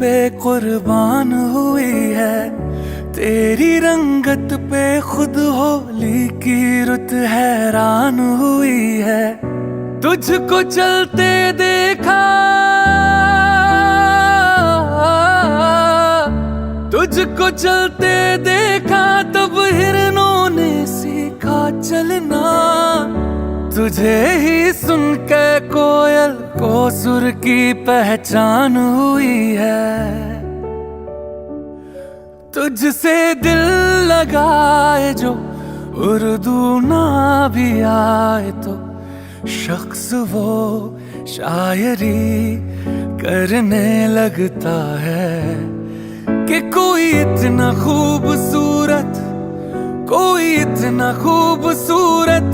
पे कुर्बान हुई है, तेरी रंगत पे खुद होली की रुत हैरान हुई है। तुझको चलते देखा, तुझको चलते देखा तब हिरनों ने सीखा चलना। तुझे ही सुन के कोयल को सुर की पहचान हुई है। तुझसे दिल लगाए जो उर्दू ना भी आए तो शख्स वो शायरी करने लगता है कि कोई इतना खूबसूरत, कोई इतना खूबसूरत,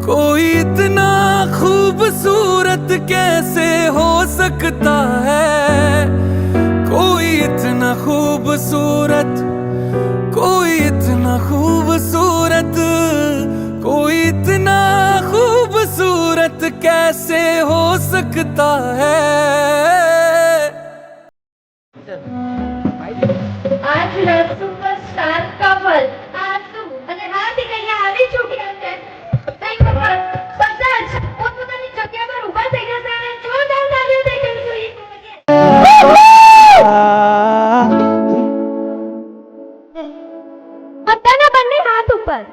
कोई इतना खूबसूरत कैसे हो सकता है। कोई इतना खूबसूरत, कोई इतना खूबसूरत, कोई इतना खूबसूरत कैसे हो सकता है। आज सुपरस्टार कपल આરસુ અને હાર્દિક અહીંયા આવી ચૂક્યા છે. થેન્ક યુ ફોર બધા જ પોતપોતાની જગ્યા પર ઊભા થઈ જશે અને જોરદાર તાળીઓ થઈ જશે. બધાના બંને હાથ ઉપર.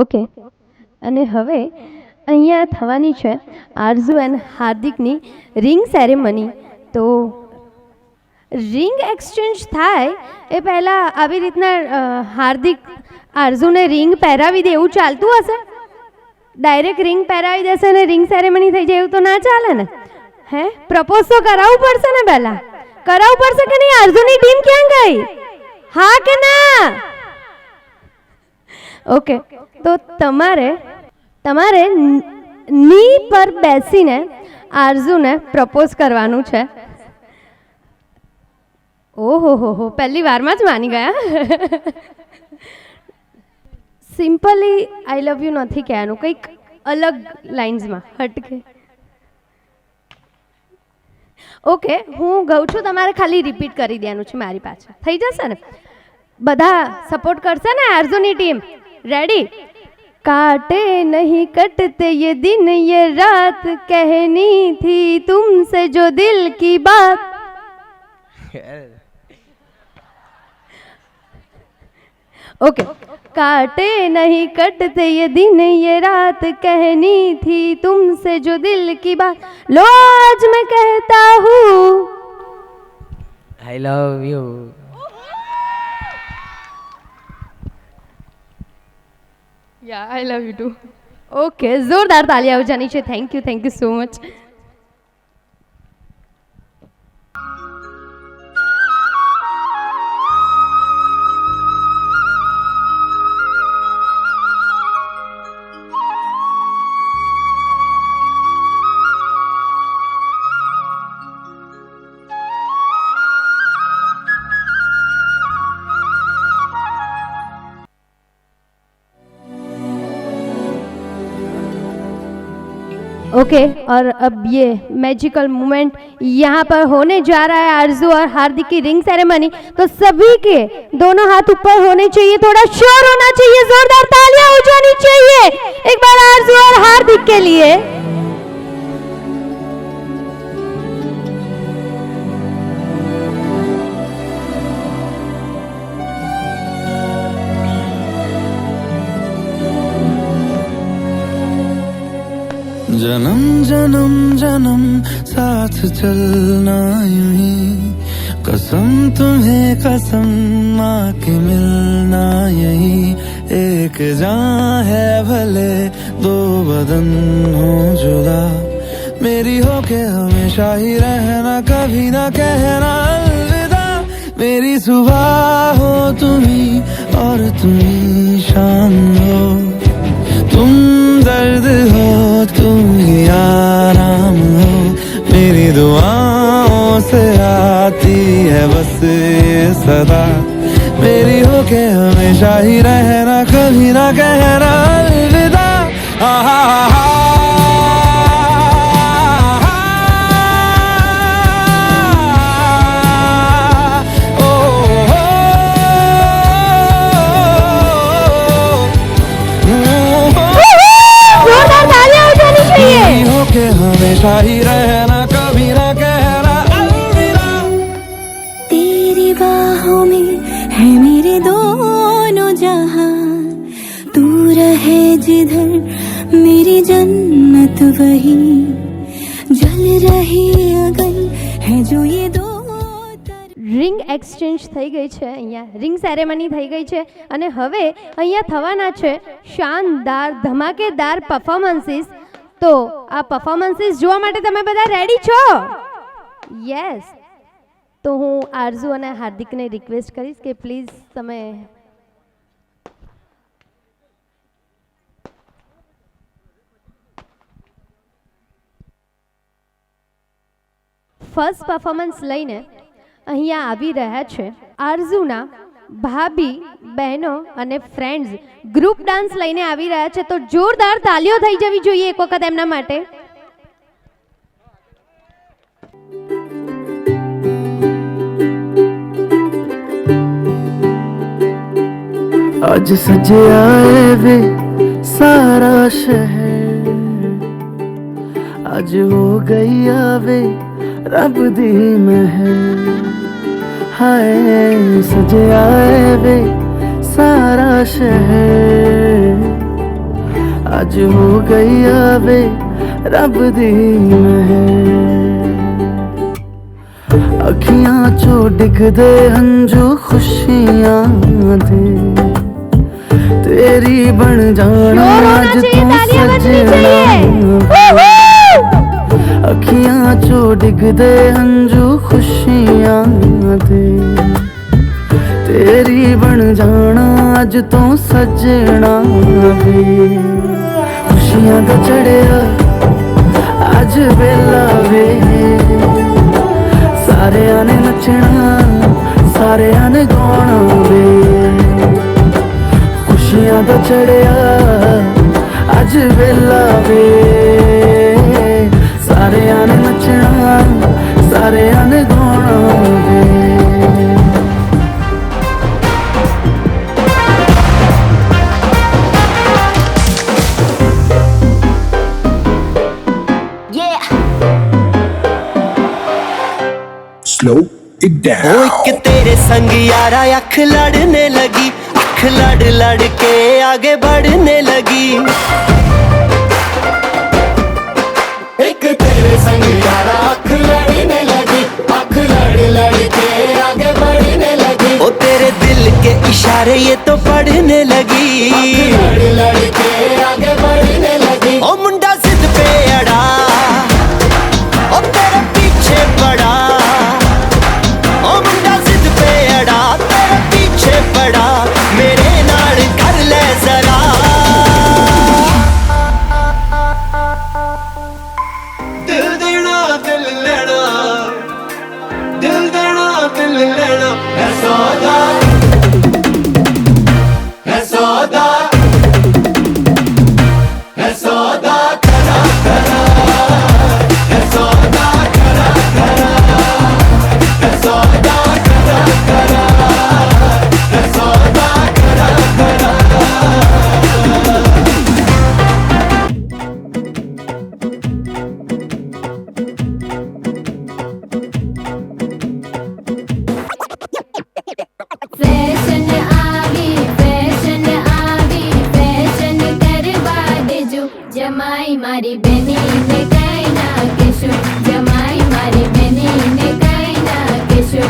ઓકે, અને હવે અહીંયા થવાની છે આરઝુ એન્ડ હાર્દિકની રિંગ સેરેમની. તો રિંગ એક્સચેન્જ થાય એ પહેલાં આવી રીતના હાર્દિક આરઝુને રિંગ પહેરાવી દે એવું ચાલતું હશે? ડાયરેક્ટ રિંગ પહેરાવી દેશે ને રિંગ સેરેમની થઈ જાય એવું તો ના ચાલે ને. હે, પ્રપોઝ તો કરાવવું પડશે ને પહેલાં. કરાવવું પડશે કે નહીં? આરઝુની ટીમ ક્યાં ગઈ? હા કે ના? ઓકે, તો તમારે ની પર બેસીને આરઝુને પ્રપોઝ કરવાનું છે. ઓહો હો, પહેલી વારમાં જ માની ગયા. સિમ્પલી આઈ લવ યુ નથી કહેવાનું, કંઈક અલગ લાઇન્સમાં હટકે. ઓકે, હું ગઉં છું, તમારે ખાલી રિપીટ કરી દેવાનું છે મારી પાછળ. થઈ જશે ને? બધા સપોર્ટ કરશે ને આરઝુની ટીમ? रेडी? काटे नहीं कटते ये दिन ये रात, कहनी थी तुमसे जो दिल की बात. ओके, काटे नहीं कटते ये दिन ये रात, कहनी थी तुमसे जो दिल की बात, लो आज मैं कहता हूँ I love you. Yeah, I love you too. Okay, जोरदार तालियां हो जानी चाहिए. Thank you so much. Okay, और अब ये मैजिकल मोमेंट यहाँ पर होने जा रहा है, आरज़ू और हार्दिक की रिंग सेरेमनी. तो सभी के दोनों हाथ ऊपर होने चाहिए, थोड़ा शोर होना चाहिए, जोरदार तालियां हो जानी चाहिए एक बार आरज़ू और हार्दिक के लिए. जन्म जन्म जन्म साथ चलना यूं ही, कसम तुम्हें कसम माँ के मिलना यही. एक जान है भले दो बदन हो जुदा, मेरी हो के हमेशा ही रहना, कभी ना कहना अलविदा. मेरी सुबह हो तुम्ही और तुम्ही शाम हो, तुम दर्द हो तुम ही आराम हो, मेरी दुआओं से आती है बस ये सदा, मेरी हो के हमेशा ही रहना, कभी ना कहना अलविदा। जोरदार तालियां हो जानी चाहिए। हो के हमेशा ही रहना, कभी ना कहना अलविदा। तेरी बाहों में है मेरे दोनों जहां, तू रहे जिधर मेरी जन्नत वही, जल रही अगन है जो ये दो। રિંગ એક્સચેન્જ થઈ ગઈ છે, અહીંયા રિંગ સેરેમની થઈ ગઈ છે અને હવે અહીંયા થવાના છે શાનદાર ધમાકેદાર પરફોર્મન્સીસ. તો આ પરફોર્મન્સીસ જોવા માટે તમે બધા રેડી છો? યસ. તો હું આરઝુ અને હાર્દિકને રિક્વેસ્ટ કરીશ કે પ્લીઝ તમે ફર્સ્ટ પરફોર્મન્સ લઈને અહીંયા આવી રહ્યા છે આરઝુના ભાભી, બહેનો અને ફ્રેન્ડ્સ ગ્રુપ ડાન્સ લઈને આવી રહ્યા છે. તો જોરદાર તાલીઓ થઈ જવી જોઈએ એક વખત એમના માટે. आज सजे आए वे सारा शहर, आज हो गई आवे रब दी महल, हाय सजे आए वे सारा शहर, आज हो गई आवे रब दी महल, अखियां चो डिगदे हंजू खुशियां दे, तेरी बन जाना आज तू सजना, अखियां चो डिगदे हंजू खुशियां दे, तेरी बन जाना अज तो सजना वे, खुशियां दा चढ़िया अज वेला वे, सारे ने नचना सारे ने गाना वे, खुशियां दा चढ़िया अज वेला वे, सारे ने नचना सारे ने गाना वे। Slow it down. ओ एक तेरे संग यारा अख लड़ने लगी, अख लड़ लड़ के आगे बढ़ने लगी, एक तेरे संग यारा अख लड़ने लगी, अख लड़ लड़ के आगे बढ़ने लगी, ओ तेरे दिल के इशारे ये तो पढ़ने लगी, अख लड़ लड़ के आगे बढ़ने लगी, ओ मुंडा जिद पे अड़ा, ओ तेरे पीछे पड़ा, ओ मुंडा जिद पे अड़ा, तेरे पीछे पड़ा, मेरे नाल कर ले जरा, दिल देना दिल लेना, दिल देना दिल लेना, है सौदा है सौदा है सौदा करा करा, है सौदा करा करा, है सौदा करा करा, है सौदा करा करा। फैशन આવી ફેશન કરવા દેજો, જમાઈ મારી બેનીને કઈ ના કહેશો, જમાઈ મારી બેનીને કઈ ના કહેશો.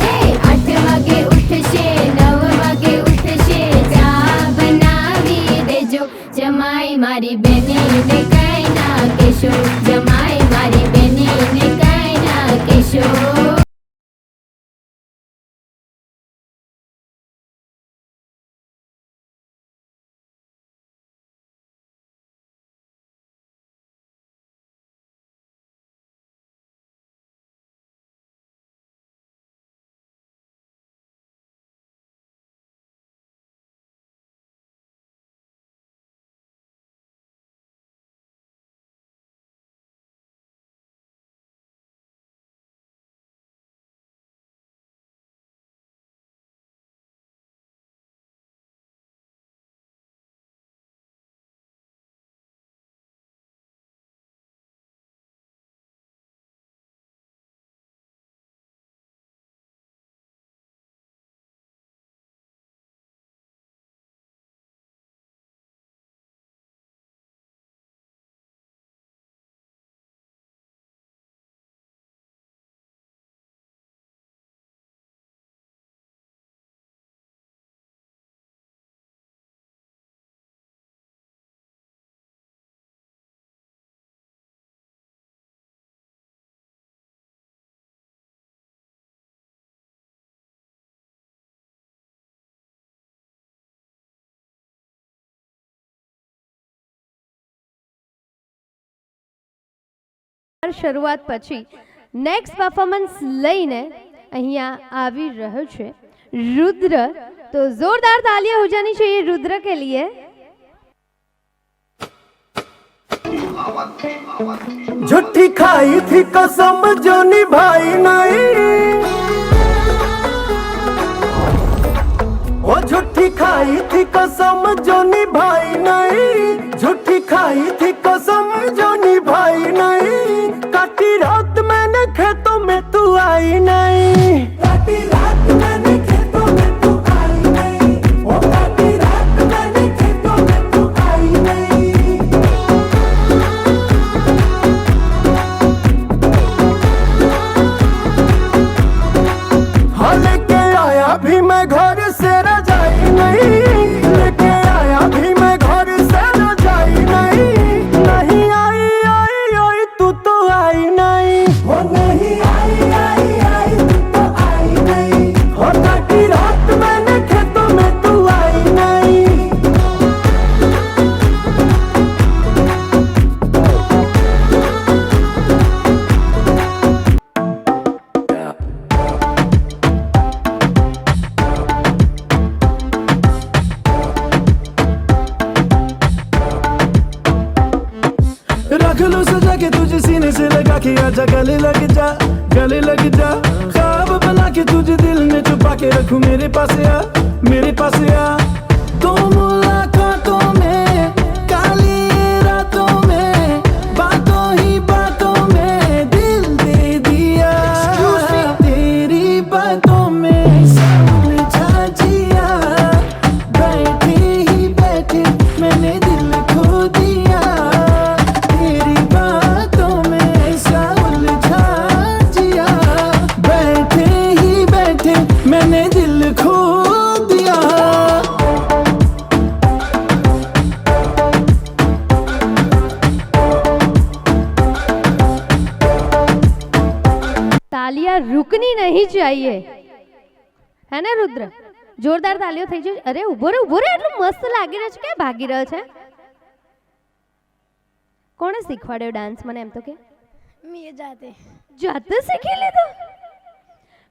હે 8 વાગે ઉઠશે 9 વાગે ઉઠશે, ચા બનાવી દેજો, જમાઈ મારી બેનીને કઈ ના કહેશો, જમાઈ મારી બેનીને કઈ ના કહેશો. શરૂઆત પછી નેક્સ્ટ પરફોર્મન્સ લઈને અહીંયા આવી રહ્યો છે रुद्र। तो जोरदार तालियां हो जानी चाहिए रुद्र के लिए। झूठी खाई थी कसम जो निभाई नहीं, ओ झूठी खाई थी कसम जो निभाई नहीं, झूठी खाई थी कसम जो निभाई नहीं। काटी रात मैंने खेतों में तू आई नहीं, काटी रात मैंने खेतों में तू आई नहीं, ओ काटी रात मैंने खेतों में तू आई नहीं। हाँ लेके आया भी मैं घर से रजाई नहीं, लेके आया भी मैं घर से रजाई नहीं। नहीं आई आई आई तू तो आई नहीं, वो नहीं आई आई आई तू तो आई नहीं। हो काटी रात मैंने खेतों में तू आई नहीं। रख लो सजा के तुझे सीने से लगा के आजा गले लग जा, गले लग जा। ख्वाब बना के तुझे दिल में छुपा के रखूं, मेरे पास आ, मेरे पास आ। तो मुलाकातों में काली रातों में बातों ही बातों में दिल दे दिया, तेरी बातों में समझा जिया। बैठे ही बैठे मैंने दिल खो दिया, तेरी बातों में सा उलझा जिया। बैठे ही बैठे मैंने दिल खो दिया। તાલિયા रुकनी नहीं चाहिए, है ना रुद्र? जोरदार તાલિયો થઈ જાય। અરે ઉભો રે એટલું મસ્ત લાગી રહ્યો છે કે ભાગી રહ્યો છે? કોણે શીખવાડ્યો ડાન્સ મને? એમ તો કે મેં જાતે શીખી લીધો?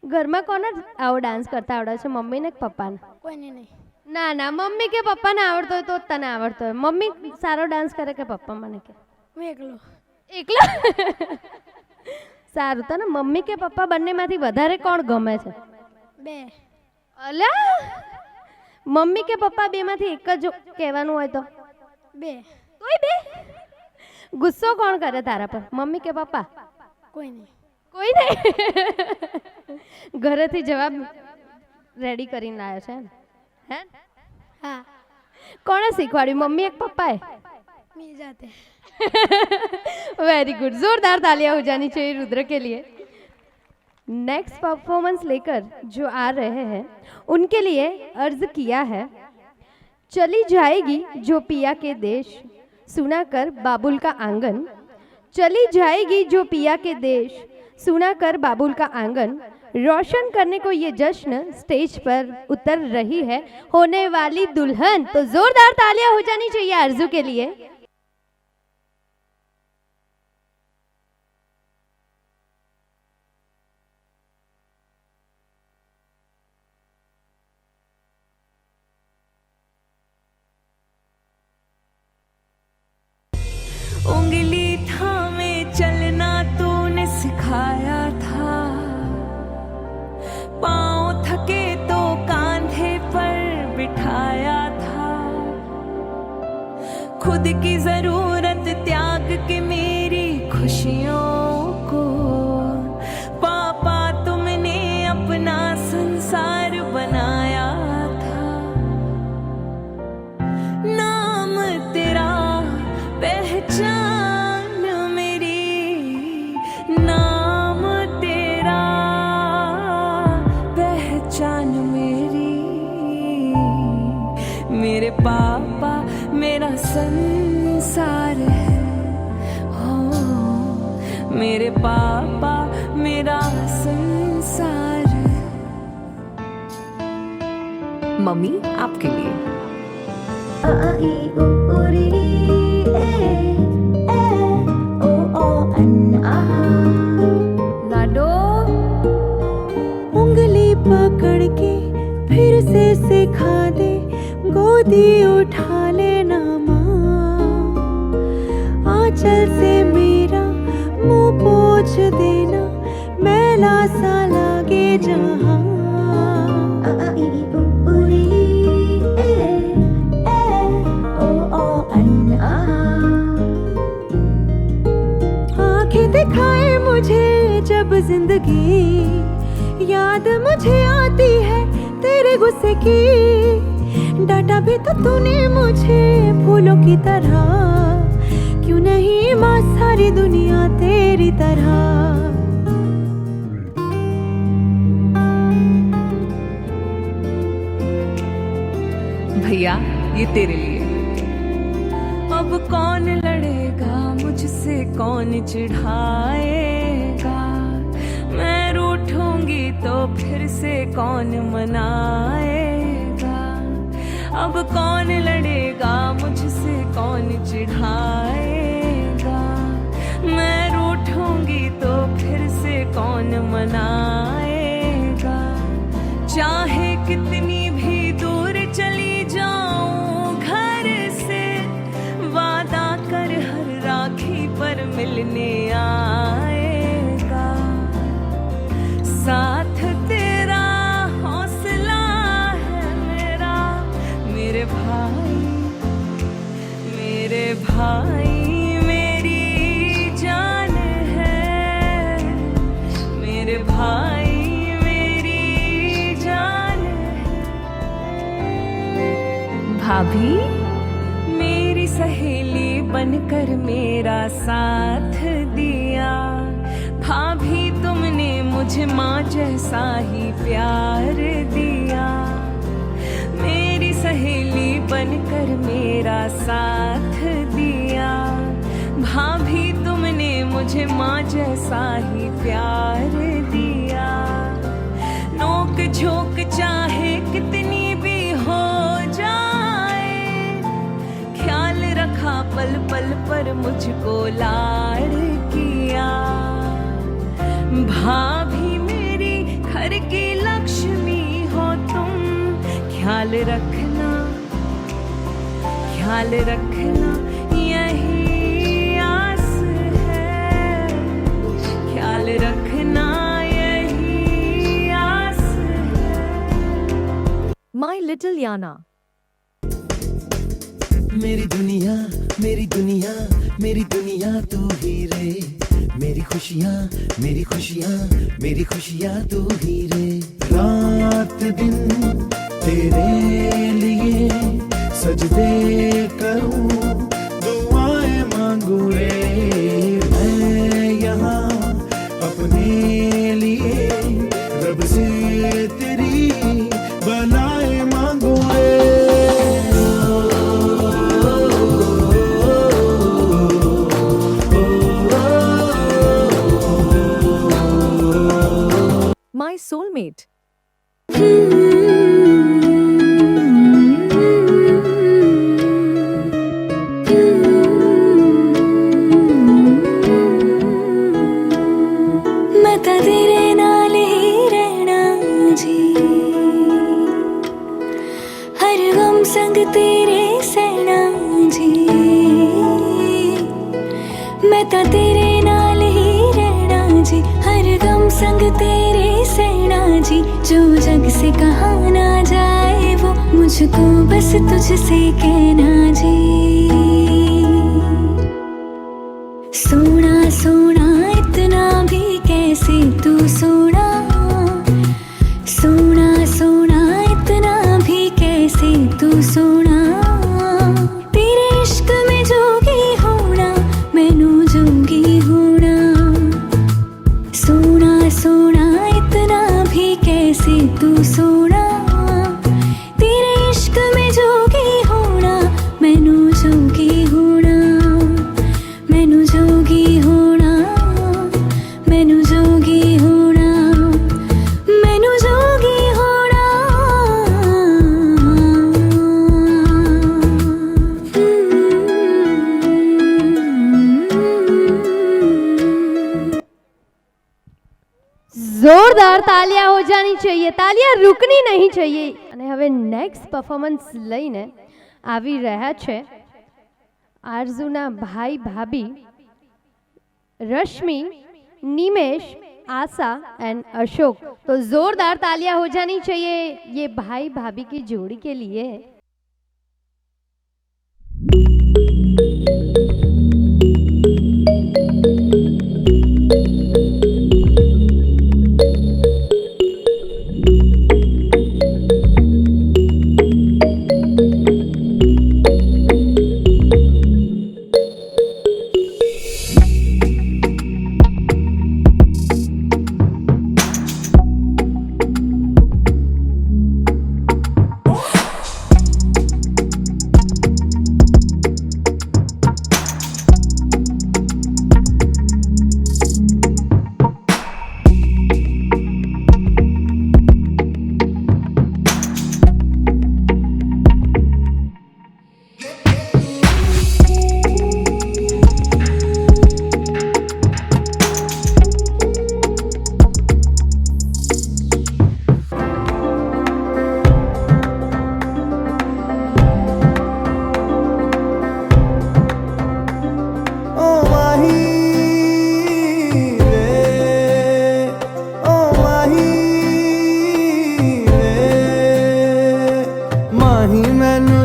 ઘરમાં કોને આવો ડાન્સ કરતા આવડે છે? મમ્મી ને પપ્પાને? કોઈને નહીં. ના ના, મમ્મી કે પપ્પાને આવડતો હોય તો જ તને આવડતો હોય। મમ્મી સારો ડાન્સ કરે કે પપ્પા? મને કે હું એકલો. એકલા? સારું, તને મમ્મી કે પપ્પા બંનેમાંથી વધારે કોણ ગમે છે? બે. અલા, મમ્મી કે પપ્પા બેમાંથી એક જ કહેવાનું હોય તો? બે. તોય બે? ગુસ્સો કોણ કરે તારા પર, મમ્મી કે પપ્પા? કોઈ નહીં. કોઈ નહીં? ઘરેથી જવાબ રેડી કરીને લાવ્યો છે હે? હા. કોણે શીખવાડ્યું, મમ્મી એક પપ્પાએ? મેં જાતે. वेरी गुड, जोरदार तालियां हो जानी चाहिए रुद्र के लिए। नेक्स्ट परफॉर्मेंस लेकर जो आ रहे हैं उनके लिए अर्ज किया है, चली जाएगी जो पिया के देश सुनाकर बाबुल का आंगन। चली जाएगी जो पिया के देश सुनाकर बाबुल का आंगन। रोशन करने को ये जश्न स्टेज पर उतर रही है होने वाली दुल्हन। तो जोरदार तालियां हो जानी चाहिए आरजू के लिए। उंगली थामे चलना तूने सिखाया था, पाँव थके तो कांधे पर बिठाया था। खुद की जरूरत त्याग के मेरी खुशियों को पापा तुमने अपना संसार बनाया था। नाम तेरा पहचान मेरी, नाम तेरा पहचान मेरी। मेरे पापा मेरा संसार है, हो मेरे पापा मेरा संसार है। मम्मी आपके लिए। आ आंचल से मेरा मुंह पोंछ देना, मैला सा लागे जहां। आंखें दिखाए मुझे जब जिंदगी, याद मुझे आती है तेरे गुस्से की। डांटा भी तो तूने मुझे फूलों की तरह, क्यों नहीं माँ सारी दुनिया तेरी तरह। भैया ये तेरे लिए। अब कौन लड़ेगा मुझसे, कौन चिढ़ाएगा। मैं रूठूंगी तो फिर से कौन मनाएगा। अब कौन लड़ेगा मुझसे, कौन चिढ़ाएगा। मैं रूठूंगी तो फिर से कौन मनाएगा। चाहे कितनी भी दूर चली जाऊं घर से, वादा कर हर राखी पर मिलने आएगा। साथ तेरा हौसला है मेरा, मेरे भाई, मेरे भाई मेरी जान है। मेरे भाई मेरी जान है। भाभी मेरी सहेली बनकर मेरा साथ दिया। भाभी तुमने मुझे माँ जैसा ही प्यार दिया। मेरी सहेली बनकर मेरा साथ दिया। भाभी तुमने मुझे माँ जैसा ही प्यार दिया। नोक झोंक चाहे कितनी भी हो जाए, ख्याल रखा पल पल पर मुझको लाड़ किया। भाभी मेरी घर की लक्ष्मी हो तुम, ख्याल रखना, ख्याल रखना यही आस है। ख्याल रखना यही आस है। माई लिटिल याना। मेरी दुनिया, मेरी दुनिया, मेरी दुनिया तू ही रे। मेरी खुशियाँ, मेरी खुशियाँ, मेरी खुशियाँ तू ही रे। रात दिन तेरे लिए सजदे करूं, दुआएं मांगू रे। मैं यहाँ अपने लिए रब से तेरी बनाए मांगू रे। माई सोलमेट। मैं तो तेरे नाल ही रहना जी, हर गम संग तेरे सहना जी। मैं तो तेरे नाल ही रहना जी, हर गम संग तेरे सहना जी। जो जग से कहा ना जाए वो मुझको बस तुझसे कहना जी। सोना सोना इतना भी कैसे तू सोना, सोना सोना इतना भी कैसे तू सोना। तेरे इश्क में जोगी होना, मैनू जोगी होना। सोना सोना इतना भी कैसे तू सोना। तेरे इश्क में जोगी होना, मैनू जोगी होना। मैनू जोगी होना, मैनू जोगी होना, मैनू जोगी होना। જોરદાર તાલિયા હો જાની चाहिए, તાલિયા રૂકની નહીં चाहिए। અને હવે નેક્સ્ટ પરફોર્મન્સ લઈને આવી રહ્યા છે આરઝુના ભાઈ ભાભી रश्मि, निमेश, आशा एंड अशोक। तो जोरदार तालियां हो जानी चाहिए ये भाई भाभी की जोड़ी के लिए।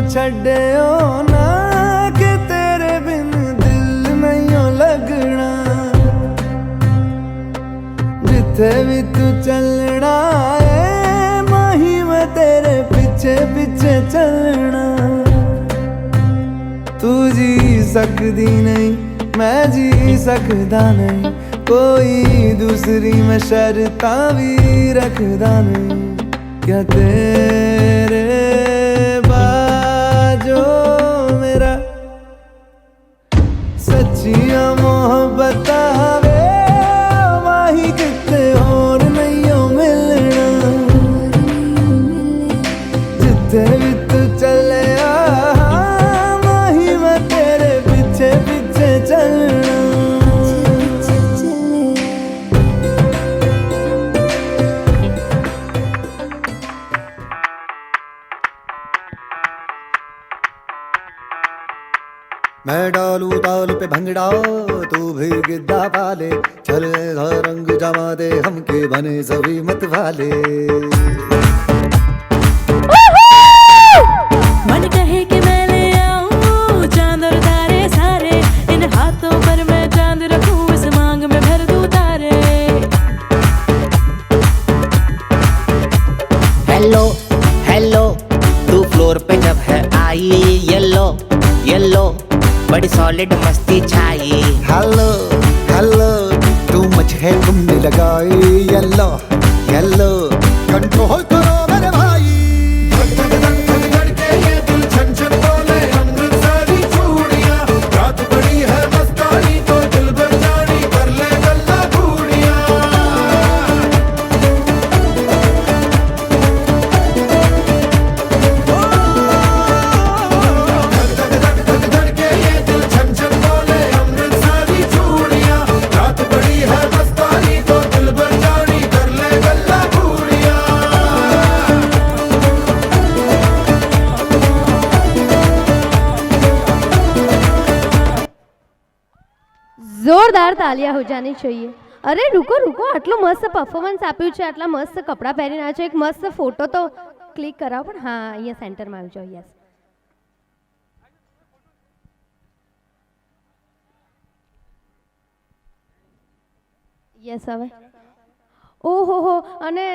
छड्डियो ना कि तेरे बिन दिल नहीं लगना, जिथे भी तू चलना है माही मैं तेरे पीछे पीछे चलना। तू जी सकदी नहीं मैं जी सकदा नहीं, कोई दूसरी मैं शर्तां भी रखदा नहीं। क्या तेरे जो मेरा सच्चिया मोहब्बत वे माही किते और नहीं मिलना, जिथे भी तू चले माही मैं तेरे पीछे पीछे चलना। मैं डालू ताल पे भंगड़ा तू भी गिद्दा पाले, चले रंग जमा दे हमके बने सभी मत वाले। मन कहे कि मैं ले आऊं चांद और तारे सारे, इन हाथों पर मैं चांद रखूं इस मांग में भर दूं तारे। हेलो हेलो तू फ्लोर पे जब है आई, येलो येलो बड़ी सॉलिड मस्ती छाई। हेलो हेलो तू मुझे घूमने लगाई, येलो येलो कंट्रोल करो मेरे भाई। જોરદાર તાલિયા હો જાની चाहिए। અરે રૂકો રૂકો, આટલું મસ્ત પરફોર્મન્સ આપ્યું છે, આટલા મસ્ત કપડાં પહેરીને આવ્યા છે, એક મસ્ત ફોટો તો ક્લિક કરાવો। પણ હા, અહીંયા સેન્ટરમાં આવી જાઓ। યસ યસ હવે ઓહો હો। અને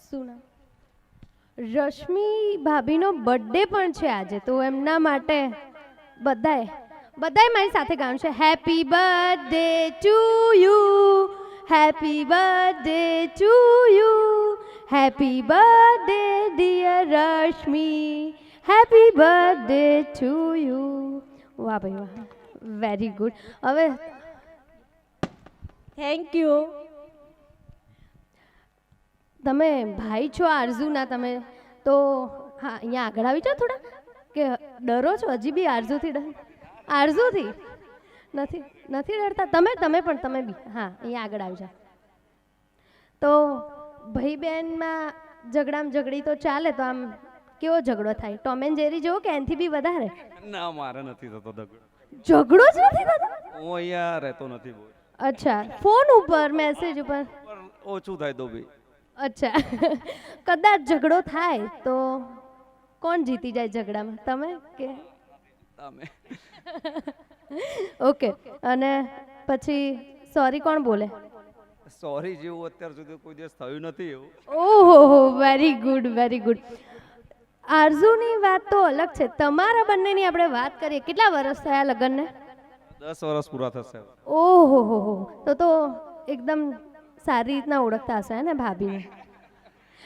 શું નામ, રશ્મિ ભાભીનો બર્થડે પણ છે આજે, તો એમના માટે બધાએ મારી સાથે ગાવાનું છે। Happy birthday to you, happy birthday to you, happy birthday dear Rashmi, happy birthday to you. વાહ ભાઈ વાહ, વેરી ગુડ। હવે થેન્ક યુ। તમે ભાઈ છો આરઝુના, તમે તો હા અહીંયા આગળ આવી જાઓ થોડા, કે ડરો છો હજી બી આરઝુથી? આરઝુથી નથી ડરતા તમે? પણ તમે બી હા અહીંયા આગળ આવી જાઓ। તો ભાઈ બહેનમાં ઝઘડી તો ચાલે, તો આમ કેવો ઝઘડો થાય? ટોમ એન્ડ જેરી જેવો કે એનથી બી વધારે? ના મારે નથી થતો ઝઘડો. ઝઘડો જ નથી થતો? હું અહીંયા રહેતો નથી બહુ. અચ્છા, ફોન ઉપર મેસેજ ઉપર? પણ ઓછું થાય તો બી. અચ્છા કદાચ ઝઘડો થાય તો કોણ જીતી જાય ઝઘડામાં, તમે કે? તમે. ઓકે, અને પછી સોરી કોણ બોલે? સોરી જેવું અત્યાર સુધી કોઈ દિવસ થયું નથી એવું. ઓહો, વેરી ગુડ વેરી ગુડ. આરઝુની વાત તો અલગ છે, તમારા બંનેની આપણે વાત કરીએ. કેટલા વર્ષ થયા લગ્નને? 10 વર્ષ પૂરા થશે. ઓહો હો, તો એકદમ સારી રીતના ઓળખતા હશે ને ભાભીને,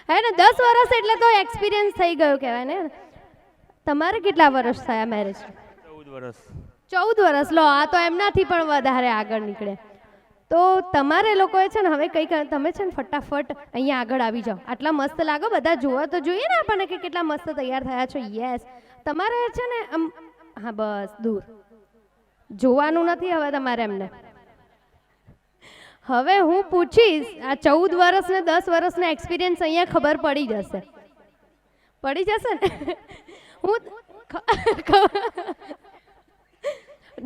હે ને? 10 વર્ષ એટલે તો એક્સપિરિયન્સ થઈ ગયો કહેવાય ને. તમારે કેટલા વર્ષ થયા મેરેજ? 14 વર્ષ. 14 વર્ષ. લો, આ તો એમનાથી પણ વધારે આગળ નીકળે. તો તમારે લોકોએ છે ને હવે કંઈક તમે છે ને ફટાફટ અહીંયા આગળ આવી જાઓ. આટલા મસ્ત લાગો, બધા જોવા તો જોઈએ ને આપણને કે કેટલા મસ્ત તૈયાર થયા છો. યસ, તમારે છે ને આમ, હા બસ દૂર જોવાનું નથી હવે તમારે એમને. હવે હું પૂછીશ, આ 14 વર્ષ ને 10 વર્ષના એક્સપિરિયન્સ અહીંયા ખબર પડી જશે. પડી જશે ને? હું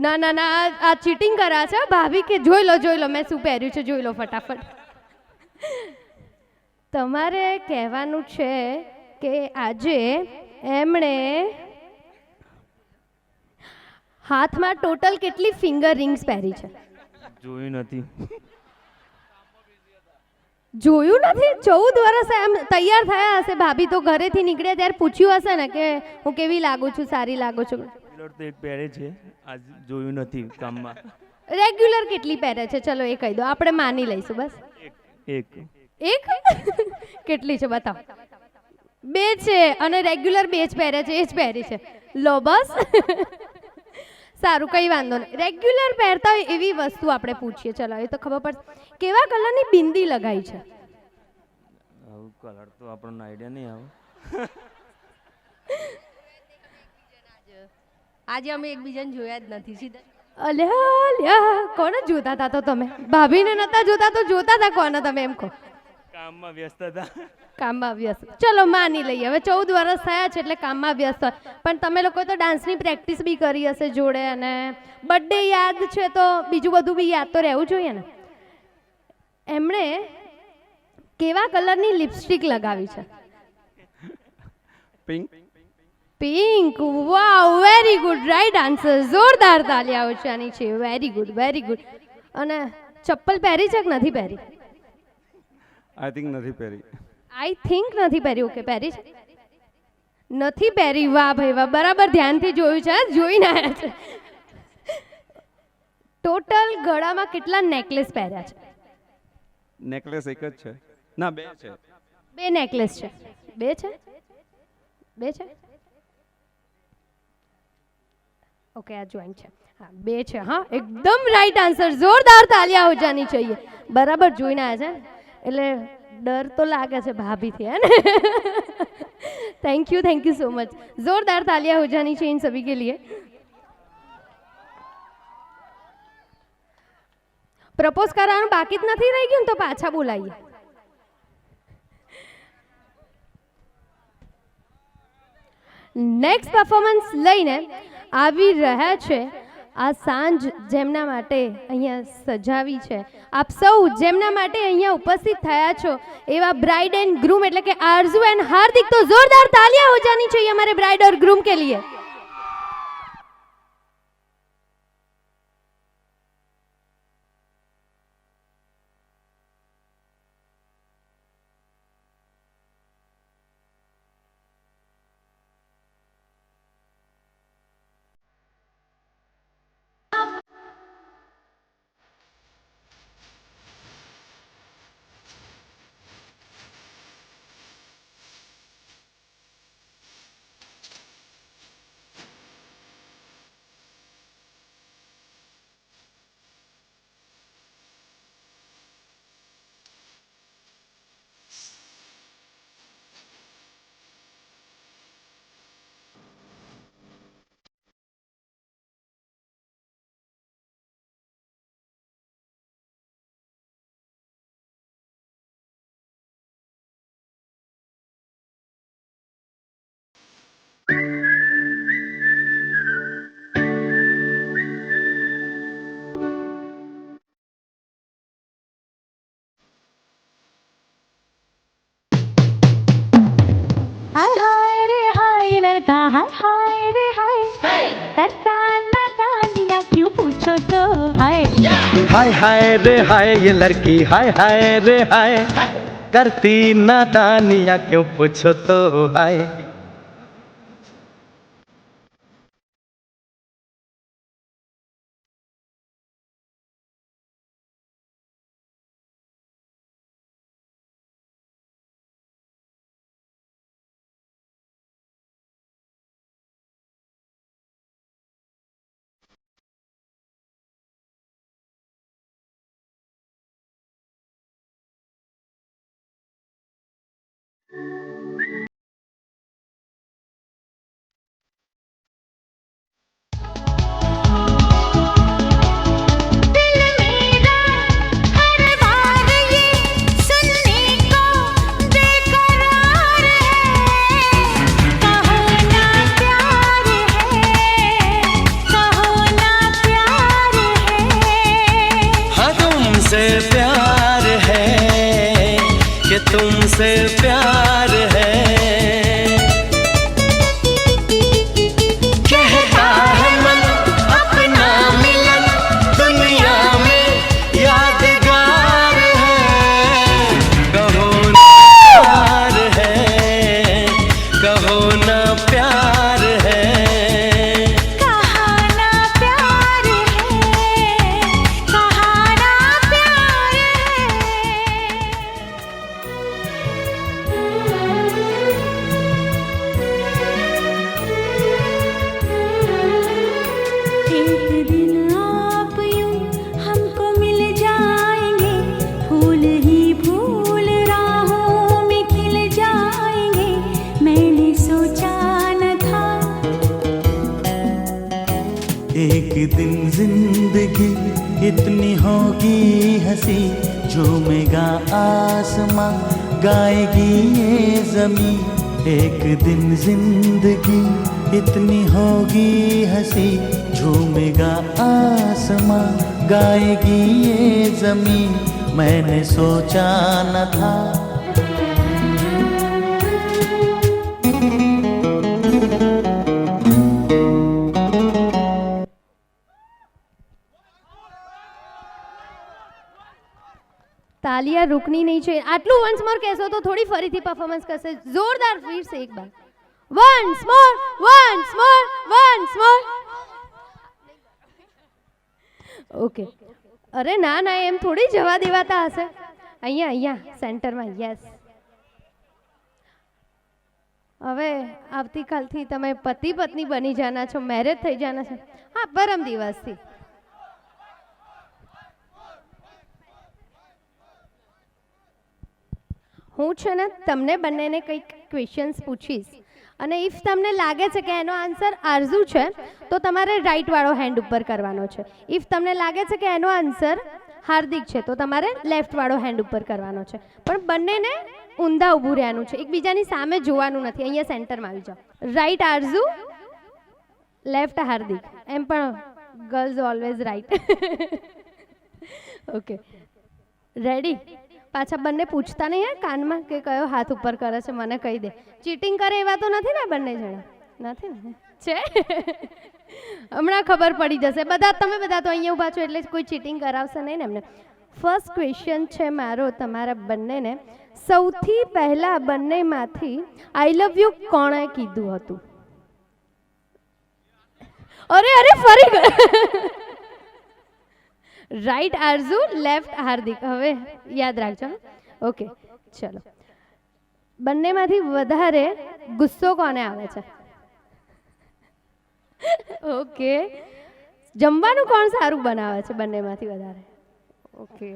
ના ના ના, આ ચીટિંગ કરા છે ભાભી કે જોઈ લો મેં શું પહેર્યું છે, જોઈ લો ફટાફટ. તમારે કહેવાનું છે કે આજે એમણે હાથમાં ટોટલ કેટલી ફિંગર રિંગ્સ પહેરી છે? જોયું નથી. જોયું નથી? 14 વર્ષ એમ તૈયાર થયા હશે, ભાભી તો ઘરેથી નીકળ્યા ત્યારે પૂછ્યું હશે ને કે હું કેવી લાગુ છું, સારી લાગુ છું? રેગ્યુલર તો એક પહેરે છે, આજ જોયું નથી કામમાં. રેગ્યુલર કેટલી પહેરે છે? ચલો એ કહી દો, આપણે માની લઈશું બસ. એક. કેટલી છે બતાવો? 2 છે, અને રેગ્યુલર 2 જ પહેરે છે, એ જ પહેરી છે. લો બસ સારું, કઈ વાંધો નહીં. રેગ્યુલર પહેરતા હોય એવી વસ્તુ આપણે પૂછીએ. ચલો એ તો ખબર પડશે. કેવા કલરની બિંદી લગાવી છે? આવું કલર તો આપણને આઈડિયા નહીં આવે. આજે અમે એકબીજાને જોયા જ નથી સીધા. અલ્યા કોને જોતા હતા? તો તમે ભાભીને નતા જોતા તો જોતા હતા કોને તમે એમ કહો? કામમાં વ્યસ્ત હતા. કામમાં વ્યસ્ત. ચલો માની લઈએ, હવે 14 વર્ષ થયા છે એટલે કામમાં વ્યસ્ત હોય. પણ તમે લોકો તો ડાન્સની પ્રેક્ટિસ બી કરી હશે જોડે, અને બર્થડે યાદ છે તો બીજું બધું બી યાદ તો રહેવું જોઈએ ને. એમણે કેવા કલરની લિપસ્ટિક લગાવી છે? પિંક. પિંક. વાવ, વેરી ગુડ, રાઈટ આન્સર. જોરદાર તાલિયાઓ છે આની છે. Very good very good. અને ચપ્પલ પહેરી છે કે નથી પહેરી? આઈ થિંક નથી પહેરી. આઈ થિંક નથી પહેરી. ઓકે, પહેરી છે? નથી પહેરી. વાહ ભાઈ વાહ, બરાબર ધ્યાનથી જોયું છે, જોઈને આવ્યા છે. ટોટલ ગળામાં કેટલા નેકલેસ પહેર્યા છે? નેકલેસ એક જ છે. ના, 2 છે. 2 નેકલેસ છે. 2 છે? 2 છે? ઓકે, આ જોઈન્ટ છે. હા, 2 છે. હા, એકદમ રાઈટ આન્સર. જોરદાર તાલિયા હો જાની चाहिए. બરાબર જોઈને આવ્યા છે એટલે ડર તો લાગે છે ભાભીથી, હે ને? Thank you so much. जोरदार तालियां हो जानी चाहिए इन सभी के लिए. પ્રપોઝ કરવાનું બાકી જ નથી રહી ગયું ને તો પાછા બોલાઈએ. નેક્સ્ટ પરફોર્મન્સ લઈને આવી રહ્યા છે આ સાંજ, જેમના માટે અહીંયા સજાવી છે. આપ સૌ જેમના માટે અહીંયા ઉપસ્થિત થયા છો એવા બ્રાઇડ એન્ડ ગ્રૂમ એટલે કે આરઝુ એન્ડ હાર્दिक, तो जोरदार तालियां हो जानी चाहिए हमारे ब्राइड और ग्रूम के लिए. हाय रे हाय करता नादानियाँ क्यों पूछो तो हाय हाय हाय रे हाय ये लड़की हाय हाय रे हाय करती नादानियाँ क्यों पूछो तो हाय। दिल मेरा हर बार ये सुनने को बेकरार है कहो ना प्यार है कहो ना प्यार है। हाँ तुमसे प्यार है कि तुमसे प्यार है कहता है मन अपना मिलन दुनिया में यादगार है कहो ना प्यार है कहो ना प्यार है। कहा ना प्यार है कहा ना प्यार है। एक दिन आप यूं हमको मिल जाएंगे फूल ही फूल राहों में खिल जाएंगे मैंने सोचा न था। एक दिन जिंदगी इतनी होगी हंसी झूमेगा आसमां गाएगी ये जमीन। एक दिन जिंदगी इतनी होगी हंसी झूमेगा आसमां गाएगी ये जमीन मैंने सोचा न था। તાલિયા રૂકની નહીં છે આટલું વન્સ મોર કહેશો તો થોડી ફરીથી પરફોર્મન્સ કરશે જોરદાર ફીર છે એક બાર once more once more once more okay અરે ના ના એમ થોડી જવા દેવાતા હશે અહીંયા અહીંયા સેન્ટરમાં યસ હવે આવતીકાલથી તમે પતિ પત્ની બની જાના છો મેરેજ થઈ જાના છે હા પરમ દિવસથી હું છે ને તમને બંનેને કંઈક ક્વેશ્ચન્સ પૂછીશ અને ઇફ તમને લાગે છે કે એનો આન્સર આરઝુ છે તો તમારે રાઈટ વાળો હેન્ડ ઉપર કરવાનો છે ઇફ તમને લાગે છે કે એનો આન્સર હાર્દિક છે તો તમારે લેફ્ટ વાળો હેન્ડ ઉપર કરવાનો છે પણ બંનેને ઊંધા ઊભું રહેવાનું છે એકબીજાની સામે જોવાનું નથી અહીંયા સેન્ટરમાં આવી જાઓ રાઈટ આરઝુ લેફ્ટ હાર્દિક એમ પણ girls always right okay ready પાછા બંને પૂછતા નહીં યાર કાનમાં કે કયો હાથ ઉપર કરે છે મને કહી દે ચીટિંગ કરે એવા તો નથી ને બંને જણા નથી ને છે હમણાં ખબર પડી જશે બધા તમે બધા તો અહીંયા ઊભા છો એટલે કોઈ ચીટિંગ કરાવશે નહીં ને એમને ફર્સ્ટ ક્વેશ્ચન છે મારો તમારા બંનેને સૌથી પહેલા બંનેમાંથી આઈ લવ યુ કોણે કીધું હતું અરે અરે ફરી રાઈટ આરઝુ લેફ્ટ હાર્દિક હવે યાદ રાખજો ઓકે ચલો બંનેમાંથી વધારે ગુસ્સો કોને આવે છે ઓકે જમવાનું કોણ સારું બનાવે છે બંનેમાંથી વધારે ઓકે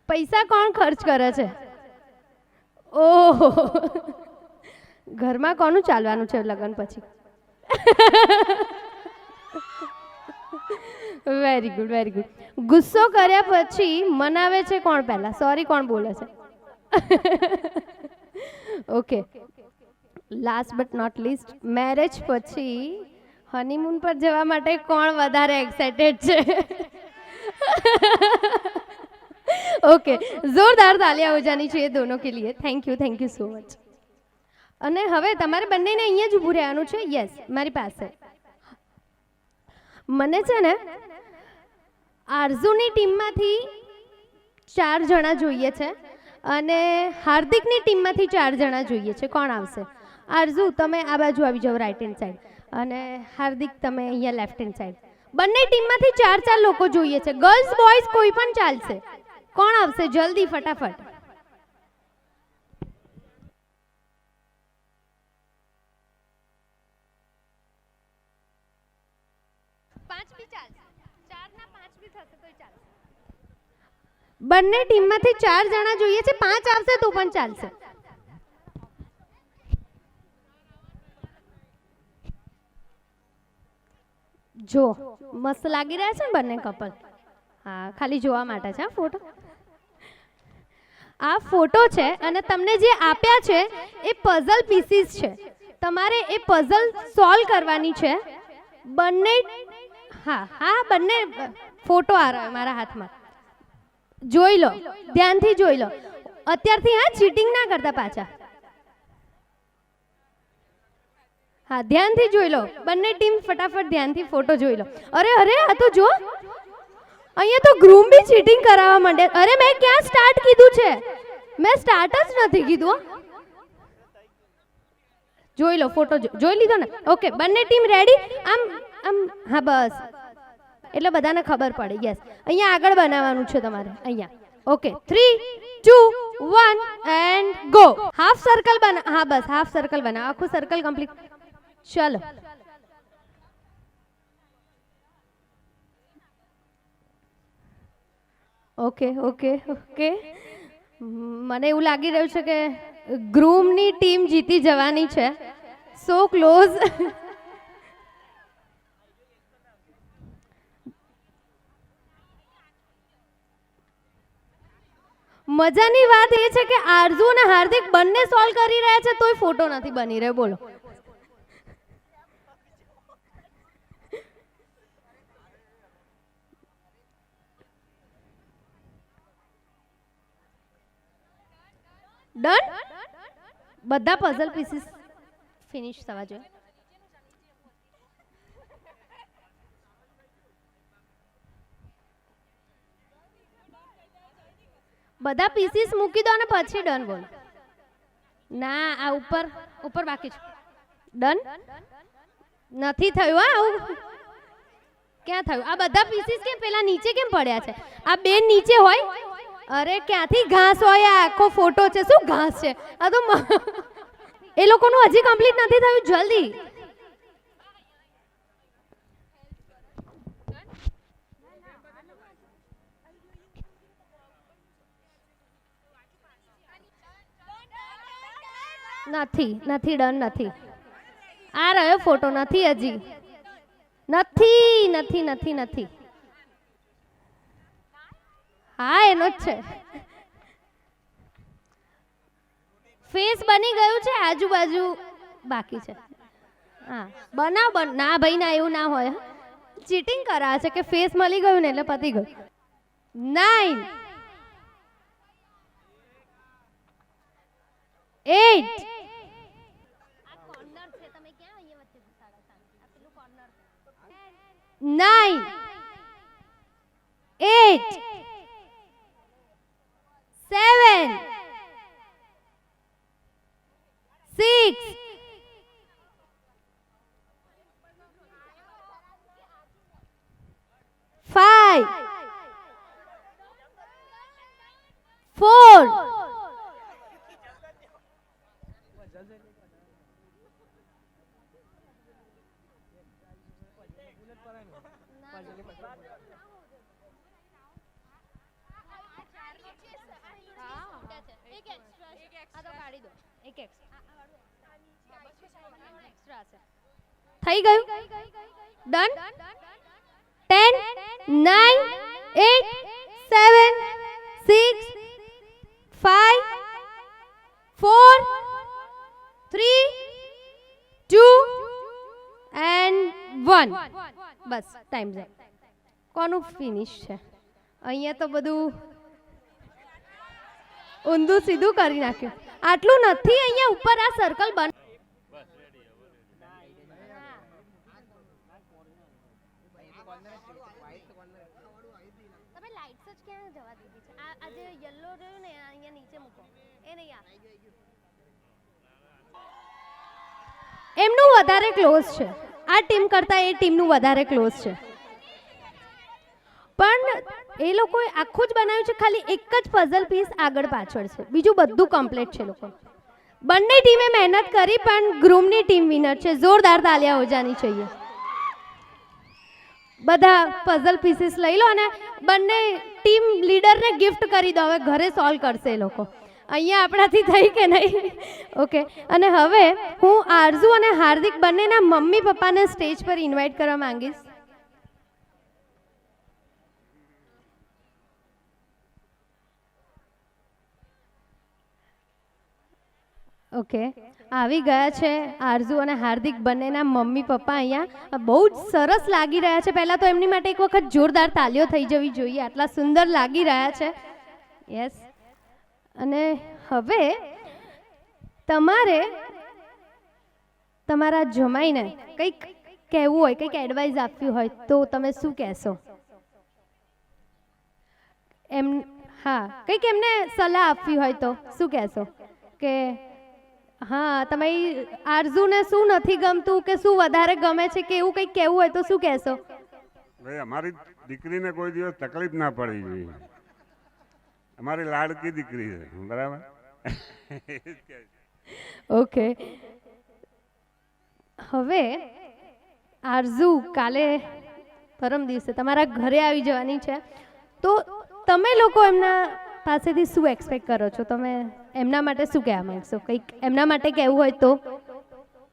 પૈસા કોણ ખર્ચ કરે છે ઓહ ઘરમાં કોનું ચાલવાનું છે લગ્ન પછી વેરી ગુડ વેરી ગુડ ગુસ્સો કર્યા પછી મનાવે છે કોણ પહેલા સોરી કોણ બોલે છે okay last but not least marriage પછી હનીમૂન પર જવા માટે કોણ વધારે એક્સાઇટેડ છે ओके जोरदार तालियां हो जानी चाहिए दोनों के लिए थैंक यू सो मच અને હવે તમારે બંનેને અહીંયા જ ઊભું રહેવાનું છે. યસ, મારી પાસે. મને છે ને આરઝુની ટીમમાંથી 4 જણા જોઈએ છે અને હાર્દિકની ટીમમાંથી 4 જણા જોઈએ છે. કોણ આવશે? આરઝુ, તમે આ બાજુ આવી જાઓ, રાઈટ હેન્ડ સાઈડ, અને હાર્દિક તમે અહીંયા લેફ્ટ હેન્ડ સાઈડ. બંને ટીમમાંથી 4 લોકો જોઈએ છે. ગર્લ્સ બોયઝ કોઈ પણ ચાલશે. કોણ આવશે? જલ્દી, ફટાફટ. બંને ટીમમાંથી 4 જણા જોઈએ છે. 5 આવશે તો પણ ચાલશે. જો મસ્ત લાગી રહ્યા છે ને બંને કપલ. હા, ખાલી જોવા માટે છે ફોટો. આ ફોટો છે અને તમને જે આપ્યા છે એ પઝલ પીસીસ છે. તમારે એ પઝલ સોલ્વ કરવાની છે. બંને બંને ફોટો આ રહ્યો મારા હાથમાં. જોઈ લો, ધ્યાનથી જોઈ લો અત્યારથી. હા, ચીટિંગ ના કરતા પાછા. હા, ધ્યાનથી જોઈ લો. બંને ટીમ ફટાફટ ધ્યાનથી ફોટો જોઈ લો. અરે અરે, આ તો જો, અહીંયા તો ગ્રૂમ બી ચીટિંગ કરાવવા માંડે. અરે મેં ક્યાં સ્ટાર્ટ કીધું છે? મેં સ્ટાર્ટ જ નથી કીધું. જોઈ લો ફોટો, જોઈ લીધો ને? ઓકે, બંને ટીમ રેડી? આમ આમ. હા, બસ, એટલે બધાને ખબર પડે. યસ, અહીંયા આગળ બનાવવાનું છે તમારે. અહીંયા. Okay, 3, 2, 1 and go. Half circle બના. હા, બસ હાફ સર્કલ બનાવો. આખું સર્કલ કમ્પ્લીટ. ચલો. Okay okay okay. મને એવું લાગી રહ્યું છે કે ગ્રૂમની ટીમ જીતી જવાની છે. સો ક્લોઝ. મજાની વાત એ છે કે આરઝુ અને હાર્દિક બંને સોલ્વ કરી રહ્યા છે તોય ફોટો નથી બની રહ્યો. બોલો. ડન. બધા પઝલ પીસીસ ફિનિશ થવા જોઈએ. બધા પીસીસ મૂકી દો અને પછી ડન બોલો. ના, આ ઉપર ઉપર બાકી છે. ડન નથી થયું. હા, આવું ક્યાં થયું? આ બધા પીસીસ કેમ પેલા નીચે કેમ પડ્યા છે? આ બે નીચે હોય. અરે ક્યાંથી ઘાસ હોય? આ આખો ફોટો છે. શું ઘાસ છે? આ તો એ લોકોનું હજી કમ્પ્લીટ નથી થયું. જલ્દી. નથી નથી ડન નથી. આ રહ્યો ફોટો. નથી હજી. નથી નથી નથી નથી. હા, એનો જ છે. ફેસ બની ગયું છે, આજુબાજુ બાકી છે. હા, બનાવ. ના ભાઈ ના, એવું ના હોય. ચીટિંગ કરાવે છે કે ફેસ મળી ગયું ને એટલે પતી ગયું. 9, 8. 9, 8, 7, 6, 5, 4, 1 થઈ ગયું. ડન. 10, 9, 8, 7, 6, 5, 4, 3, 2 and 1. બસ ટાઈમ છે. કોનું ફિનિશ છે? અહીંયા તો બધું ઊંધું સીધું કરી નાખ્યું. આટલું નથી. અહીંયા ઉપર આ સર્કલ બન તમે લાઇટ્સ જ ક્યાં જવા દીધી છે? આ જે યલો રહ્યું ને અહીંયા નીચે મૂકો. એ નહીં આ. એમનું વધારે ક્લોઝ છે. આ ટીમ કરતાં એ ટીમનું વધારે ક્લોઝ છે. પણ એ લોકોએ આખું જ બનાવ્યું છે, ખાલી એક જ પઝલ પીસ આગળ પાછળ છે, બીજું બધું કમ્પ્લીટ છે લોકો. બંને ટીમે મહેનત કરી પણ ગ્રૂમની ટીમ વિનર છે. જોરદાર તાલિયા હો જાની चाहिए. બધા પઝલ પીસીસ લઈ લો અને બંને ટીમ લીડરને ગિફ્ટ કરી દો. હવે ઘરે સોલ્વ કરશે એ લોકો. અહીંયા આપણાથી થઈ કે નહીં? ઓકે. અને હવે હું આરઝુ અને હાર્દિક બંનેના મમ્મી પપ્પાને સ્ટેજ પર ઇન્વાઇટ કરવા માંગીશ. ઓકે, આવી ગયા છે આરઝુ અને હાર્દિક બંનેના મમ્મી પપ્પા અહીંયા. બહુ જ સરસ લાગી રહ્યા છે. પહેલાં તો એમની માટે એક વખત જોરદાર તાલીઓ થઈ જવી જોઈએ. આટલા સુંદર લાગી રહ્યા છે. યસ. અને હવે તમારે તમારા જમાઈને કંઈક કહેવું હોય, કંઈક એડવાઇસ આપવી હોય તો તમે શું કહેશો? હા, કંઈક એમને સલાહ આપવી હોય તો શું કહેશો? કે હા, તમારી આરઝુને શું નથી ગમતું કે શું વધારે ગમે છે કે એવું કંઈક કહેવું હોય તો શું કહેશો? ભાઈ, અમારી દીકરીને કોઈ દિવસ તકલીફ ના પડવી જોઈએ. અમારી લાડકી દીકરી છે, બરાબર? ઓકે. હવે આરઝુ કાલે પરમ દિવસે તમારા ઘરે આવી જવાની છે, તો તમે લોકો એમના પાસેથી શું એક્સપેક્ટ કરો છો? તમે એમના માટે શું કહેવા માંગશો? કંઈક એમના માટે કહેવું હોય તો?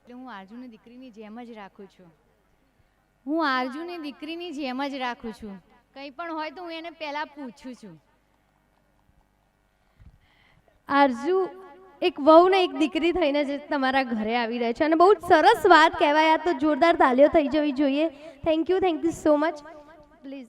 હું આરઝુની દીકરીની જેમ જ રાખું છું. હું આરઝુની દીકરીની જેમ જ રાખું છું. કંઈ પણ હોય તો હું એને પહેલાં પૂછું છું. આરઝુ એક વહુ ને એક દીકરી થઈને જ તમારા ઘરે આવી રહે છે અને બહુ જ સરસ વાત કહેવાય. આ તો જોરદાર તાલીઓ થઈ જવી જોઈએ. Thank you so much. Please.